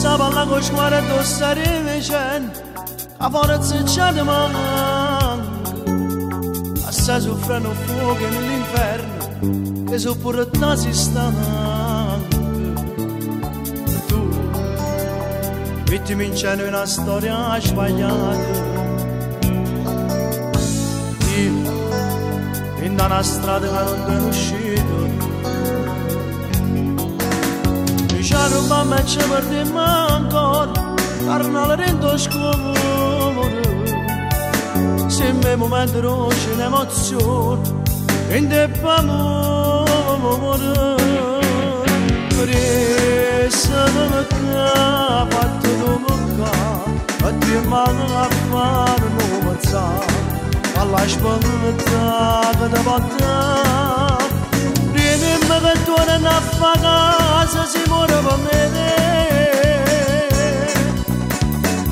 Sabahla koşmara dostlarım eşen Kafanatsı çadıman Assa soffrano fuoco nell'inferno Che soppurta si stanno Tu Vittimi in cielo una storia sbagliata Io in una strada che non sono uscito Già rubamma e ci perdiamo ancora Carnale rendo scomodo Sempre momento roce l'emozione In te amore Presa da me che fatto da me che E ti mano a fare non pensare Alla spaventata da battare Rimimma che torna a fa casa si muore per me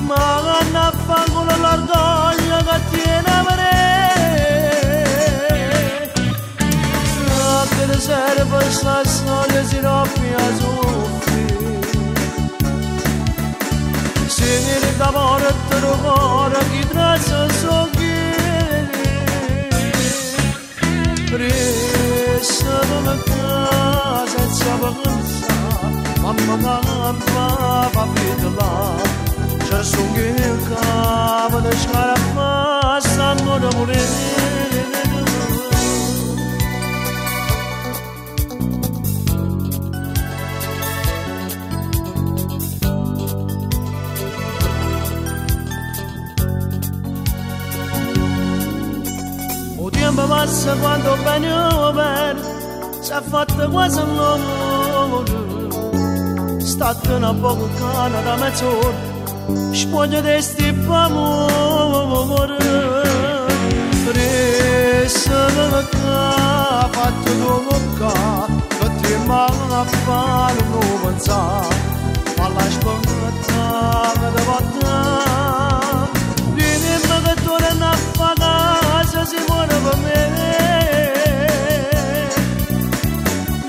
Ma non a fa con l'orgoglio che tiene a me Che ti serve questa storia si rompia a soffrire Se mi ricavare e te lo cuore chi traccia so chi Presa da me casa senza pensare Mamma va vita là C'è su che il capo da scaraffa stanno da morire Il tempo passa quando bene o bene Si è fatta quasi un amore State una poco cana da mezz'ora Spoglia di sti amore Presa da me che ha fatto come che Che ti mano a fare non pensare Alla spaventata da battare Dimmi che torna a fa casa si muore per me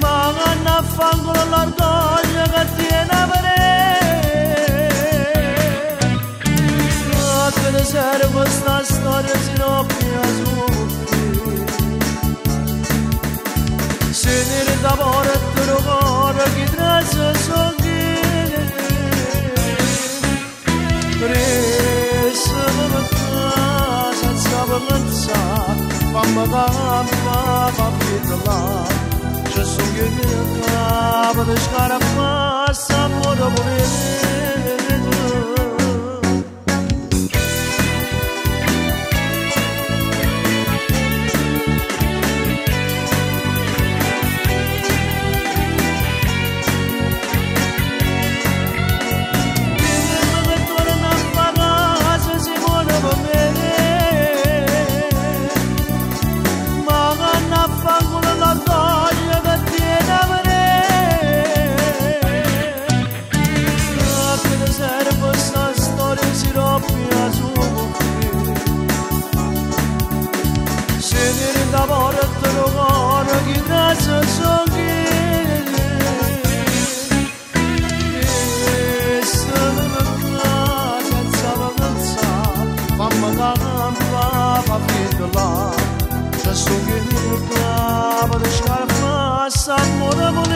Ma non a fa con l'orgoglio che tiene a me Che ti serve questa storia si rompia su Se ne ricavare e te lo cuore chi traccia so chi Presa da me senza pensare Mamma va vita là C'è su che il capo da scaraffa stanno da morire D'amore e te lo cuore chi traccia so chi Presa da me senza pensare Mamma va vita là C'è su che il capo da scaraffa sta morendo